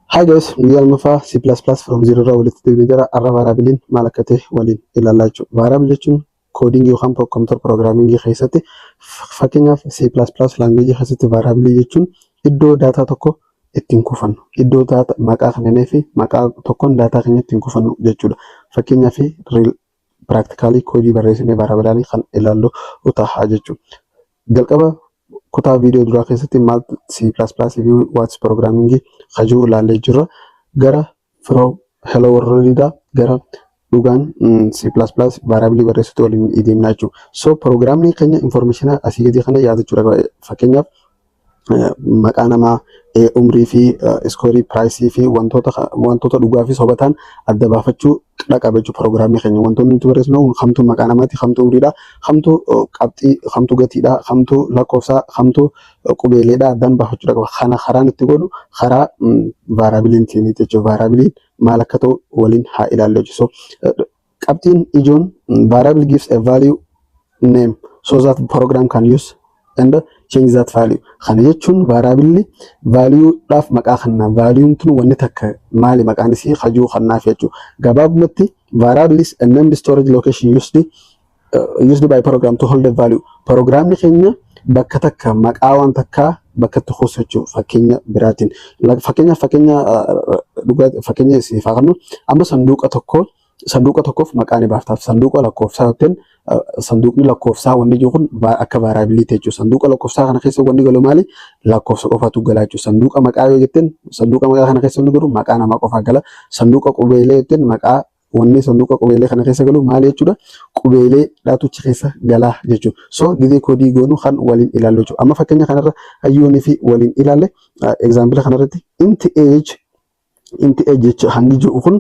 Hi guys, Miguel Mafa C++ from zero ra walitti deebinee jira. Arra variabiliin maal akka ta'e waliin ilaalaa jechuudha. Variable jechuun koodingii yookaan computer programming keessatti fakkeenyaaf C++ language keessatti variable jechuun iddoo daataa tokko ittiin kuufannu, iddoo daataa maqaa kennee fi maqaa tokkoon daataa keenya ittiin kuufannu jechuudha. Fakkeenyaaf practically koodii barreessinee variable kan ilaallu ta'a jechuudha. Jalqaba kutaa viidiyoo duraa keessatti maal C++ fi what's programming hajuu ilaalee jirra. Gara from hello world gara dhugaan C++ variable barreessitu waliin deemnaa jechuudha. So programming keenya information asii gadi kana yaadachuudha. Fakkeenyaaf maqaa namaa, umrii fi scoring price fi wantoota dhugaa fi sobataan adda baafachuu dhaqabe jechuudha. Programming keenya wantoonni nuti barreessinu kamtu maqaa namaati, kamtu umriidha, kamtu qabxii, kamtu gatiidha, kamtu lakkoofsa, kamtu qubeeleedha addaan baafachuu dhaqaba. Kana karaan itti godhu karaa variabilitiin jechuudha. Variabiliin maal akka ta'u waliin haa ilaallu jechuudha. So qabxiin ijoon variable gives a value name so that program can use and change that value. Kana jechuun variable value dhaaf maqaa kanna. Value tun wanni takka maali maqaan isii hajuu kannaaf jechuudha. Gabaabumatti variable is a named storage location used by program to hold the value. Programni keenya bakka takka maqaa waan takka bakka itti kuusu jechuudha. Fakkeenya biraatiin. Fakkeenya isii faqannu amma sanduuqa tokkoof maqaa ni baaftaaf. Sanduuqa lakkoofsaa yookiin sanduuqni lakkoofsaa wanni jiru akka variability jechuudha. Sanduuqa lakkoofsaa kana keessa wanni galu maali? Lakkoofsa qofaatu gala jechuudha. Sanduuqa maqaa yoo jetteen sanduuqa maqaa kana keessa wanni galu maqaa namaa qofaa gala. Sanduuqa qubeelee jetteen maqaa wanni sanduuqa qubeelee kana keessa galu maali jechuudha? Qubeelee dhaatuchi keessa gala jechuudha. So gidee koodii goonu kan waliin ilaallu jechuudha. Amma fakkeenya kanarra hayyoonii fi waliin ilaalle example kanarratti int age jechuudha. Hangi jiru kun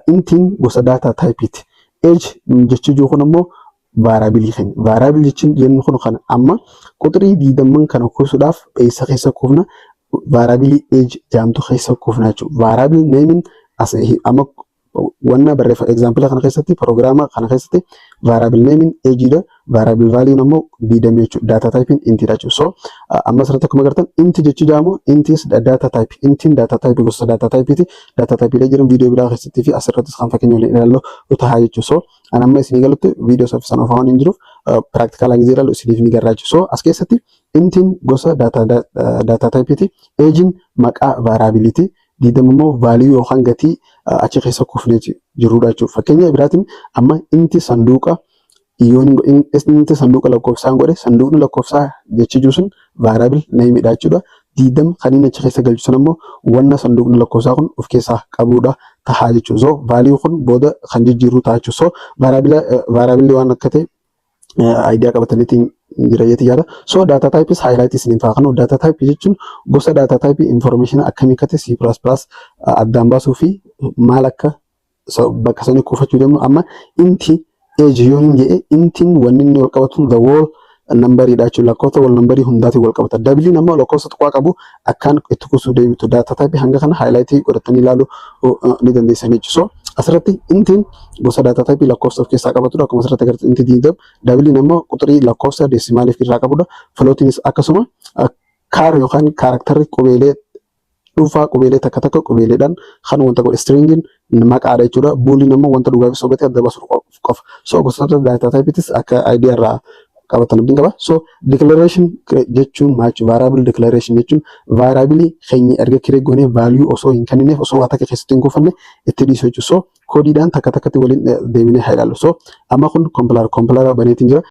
intiin gosa data typeiti. Age jechuun jiru kun immoo variable keenya. Variable jechuun jennu kun kana amma quxirii 20 kana kuusuudhaaf eessa keessa kuufna? Variable age jaamtu keessa kuufna jechuudha. Variable naming as amma wanna barreeffa example kana keessatti programma kana keessatti variable naming age dha. Variable value nammoo 20 jechuudha. Data type int dha jechuudha. So amma asirratti akkuma agartan int jechuu jaamu int is data type. Intiin data type gosa data type ti. Data type dha jedhamu viidiyoo biraa keessatti fi asirratti kan fakkeenya waliin ilaallu ta'a jechuudha. So an amma isin galutti viidiyoo saffisan of hin jiruuf practical angize ilaallu isiniif ni garraa jechuudha. So as keessatti intiin gosa data type ti. Agein maqaa variability diidammoo value yookaan gatii achi keessa kuufnee jirudha jechuudha. Fakkeenya biraatiin amma inti sanduuqa inti sanduuqa lakkoofsaan godhe sanduuqni lakkoofsaa jechuu sun variable name dha jechuudha. Diidam kan inni achi keessa galchu sun ammoo wanna sanduuqni lakkoofsaa kun of keessaa qabudha ta'a jechuudha. So value kun booda kan jijjiirru ta'a jechuudha. So variable waan akka ta'e idea qabataniitiin jira jetti yaada. So data type is highlight isiniin faaqanu. Data type jechuun gosa data type information akkamii akka ta'e C++ addaan baasuu fi maal akka bakka sanii kuufachuu deemnu. Amma inti age yoo hin jedhe intiin wanni inni wal qabatu the whole numberii dha jechuudha. Lakkoofsa wal numberii hundaatiin wal qabata. Dabiliin ammoo lakkoofsa xiqqaa qabu akkaan itti kuusuu deemtu. Data type hanga kana highlight godhatanii ilaaluu ni dandeessan jechuudha. So asirratti intiin gosa data type lakkoofsa of keessaa qabatudha. Akkuma asirratti agartan inti diidam. Dabiliin ammoo quxirii lakkoofsa deesimaaliif irraa qabudha. Flootiinis akkasuma kaar yookaan kaaraaktarri qubeelee dhuunfaa qubeelee takka takka qubeeleedhaan kan wanta godhe stringiin maqaadha jechuudha. Buuliin ammoo wanta dhugaa fi sobatee adda baasuu qofa. So gosoota data typeetis akka idea irraa qabatan abdiin qaba. So declaration jechuun maachi variable declaration jechuun variable keenya erga kiree goonee value osoo hin kennineef osoo waa takka keessatti hin kuufanne itti dhiisu jechuudha. So koodiidhaan takka takkatti waliin deebinee haa ilaallu. So amma kun compiler baneetiin jira.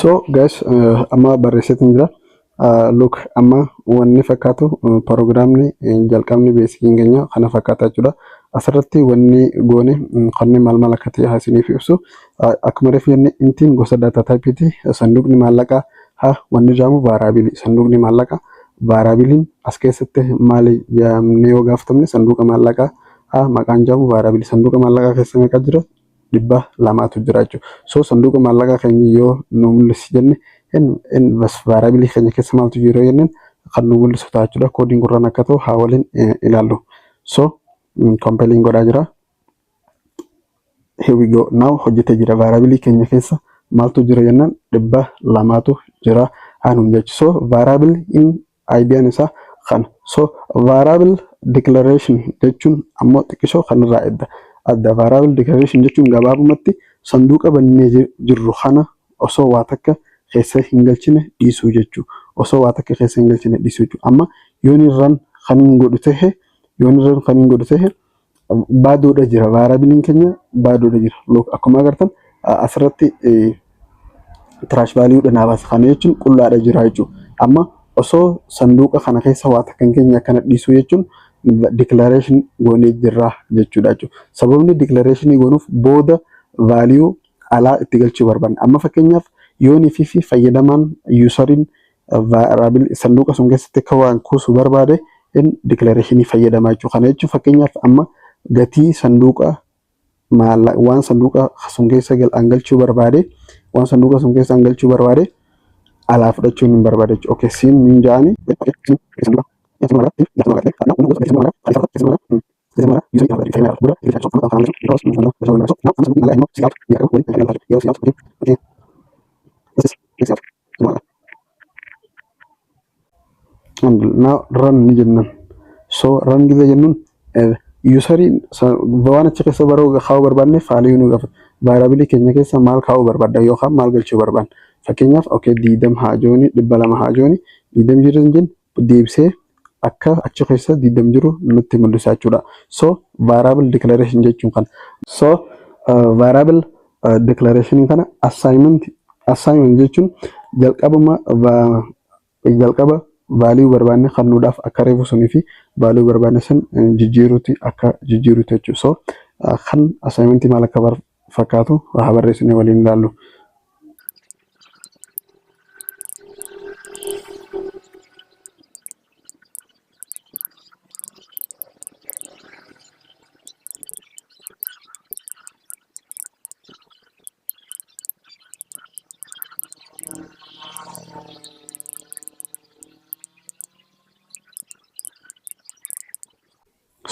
So guys amma barreesseetiin jira. Look amma wanni fakkaatu programni jalqabni beesikiin keenya kana fakkaata jechuudha. Asirratti wanni goone kanneen maal akka ta'e isiniif ibsu. Akkuma reefu jenne intiin gosa data type ti. Sanduuqni maallaqaa wanni jaamu variable. Sanduuqni maallaqaa variabiliin as keessatti maali jaamne yoo gaafatamne sanduuqa maallaqaa maqaan jaamu variable. Sanduuqa maallaqaa keessa meeqa jira? 200 jira jechuudha. So sanduuqa maallaqaa keenya yoo nu mul'isi jenne in variable keenya keessa maaltu jira jenneen kan nu mul'isu ta'a jechuudha. Koodiin gurraan akka ta'u haa waliin ilaallu. So compiling godhaa jira. Here we go. Now hojjetee jira. Variable keenya keessa maaltu jira jennaan 200tu jira hanuun jechuudha. So variable in idaan isaa kan. So variable declaration jechuun ammoo xiqqishoo kanarraa adda. Variable declaration jechuun gabaabumatti sanduuqa bannee jirru kana osoo waa takka keessa hin galchine dhiisuu jechuudha. Osoo waa takka keessa hin galchine dhiisuu jechuudha. Amma yoon irraan kan hin godhu ta'e baadoodha jira. Variable keenya baadoodha jira. Akkuma agartan asirratti trash value dha naabaas kana jechuun qullaadha jira jechuudha. Amma osoo sanduuqa kana keessa waa takka hin keenya kana dhiisuu jechuun declaration goonee jirra jechuudha. Sababni declaration goonuuf booda value alaa itti galchuu barbaanne. Amma fakkeenyaaf yoon fi fayyadamaan useriin variable sanduuqa sun keessatti akka waan kuusu barbaade in declaration fayyadamaa jechuudha. Kana jechuun fakkeenyaaf amma gatii sanduuqa waan sanduuqa sun keessa galchuu barbaade alaa fudhachuun hin barbaade jechuudha. Okay, siin min jaani now run ni jennan. So run gida jennun useriin waan achi keessa baruu kaa'uu barbaanne faalii nu gaafata. Variable keenya keessa maal kaa'uu barbaadda yookaan maal galchuu barbaanne. Fakkeenyaaf okay diidam haajooni 200 haajooni diidam jiran jen deebisee akka achi keessa diidam jiru nutti mul'isa jechuudha. So variable declaration jechuun kan. So variable declaration kana assignment jechuun jalqaba value barbaanne kennuudhaaf akka reefu sunii fi value barbaanne san jijjiiruuti jechuudha. So kan assignment maal akka fakkaatu haa barreessinee waliin ilaallu.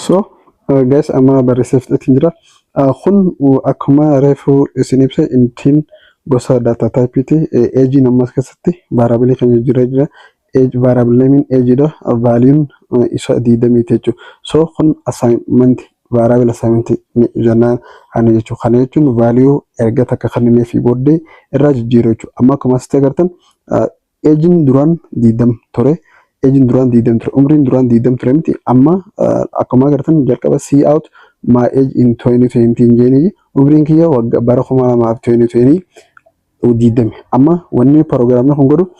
So guys amma barreessifteetiin jira. Kun akkuma reefu isin ibsa intiin gosa data type'ti. Age ammas keessatti variable kan jira. Age variable name age dha. Value isa 20 jechuudha. So kun assignment variable assignment jennaan ani jechuudha. Kana jechuun value erga takka kanneen fi booddee irraa jijjiiruu jechuudha. Amma akkuma asitti agartan age duraan 20 ture. Age duraan 20 ture. Umriin duraan 20 ture miti. Amma akkuma agartan jalqaba see out my age in 2020 jeeni umriin kiyya waggaa bara 2020 20. Amma wanni proogiraamni kun godhu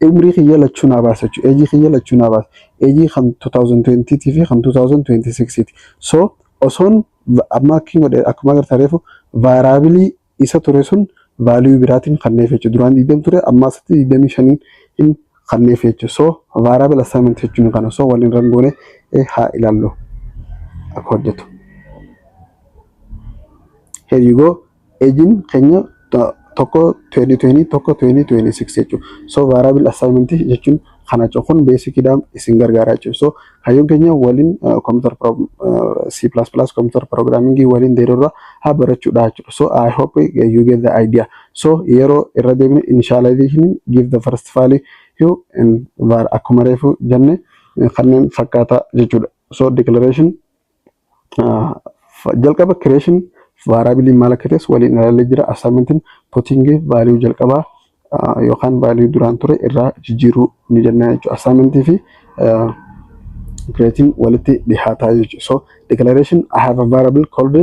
umrii kiyya lachuu naa baasa jechuudha. Age kiyya lachuu naa baasa. Age kan 2020 fi kan 2026 ti. So osoon amma akkuma agartan reefu variable isa ture sun value biraatiin kanneef jechuudha. Duraan 20 ture amma asitti 25 hin kanneef jechuudha. So variable assignment jechuun kana. So waliin rangoone haa ilaallu akka hojjetu. Here you go. Age keenya tokko 2020 tokko 2026 jechuudha. So variable assignment jechuun kana kun basic dhaan isin gargaara jechuudha. So hayyoon keenya waliin computer C++ computer programming waliin deeruurra haa barachuudha jechuudha. So I hope you get the idea. So yeroo irra deemne initialization give the first value and var akkuma reefu jenne kanneen fakkaata jechuudha. So declaration jalqaba creation variable maal akka ta'es waliin ilaalee jira. Assignment putting value jalqaba yookaan value duraan ture irraa jijjiiruu ni jenna jechuudha. Assignment fi creating walitti dhihaataa jechuudha. So declaration I have a variable called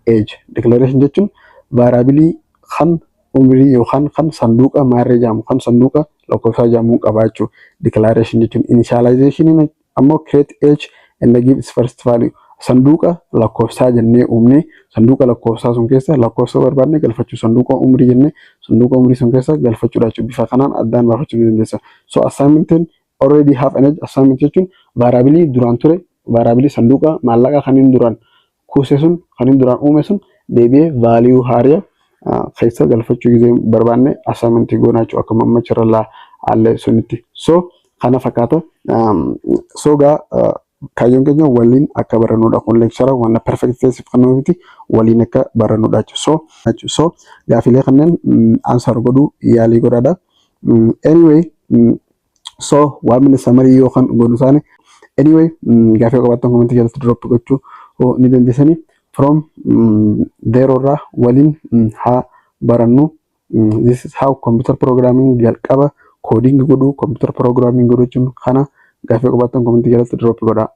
age. Declaration jechuun variable kan umrii yookaan kan sanduuqa maarree jaamu kan sanduuqa lakkoofsaa jaamuu qaba jechuudha. Declaration jechuun initialization ammoo create age and give its first value. Sanduuqa lakkoofsaa jennee uumne sanduuqa lakkoofsaa sun keessa lakkoofsa barbaadne galfachuu sanduuqa umrii jennee sanduuqa umrii sun keessa galfachuudha jechuudha. Bifa kanaan addaan baafachuu ni dandeessa. So assignment already have an age. Assignment jechuun variable duraan ture variable sanduuqa maallaqa kaniin duraan kuuse sun kaniin duraan uume sun deebi'ee value haaraa keessa galfachuu gisee barbaadne assignment goonaa jechuudha. Akkuma ammachirra allee sunitti. So kana fakkaata soga kaayyoon keenya waliin akka barannuudha kun lecture waan perfect test kannuuti waliin akka barannuudha so gaafilee kanneen answer godhu yaalii godhaadha anyway so waan min summary yookaan godhusaani anyway gaafii qabaatan comment jalatti drop gochuu ni dandeessanii from there irraa waliin haa barannu this is how computer programming jalqaba coding godhu computer programming godhu jechuun kana gaafii qabaatan comment jalatti drop godhaa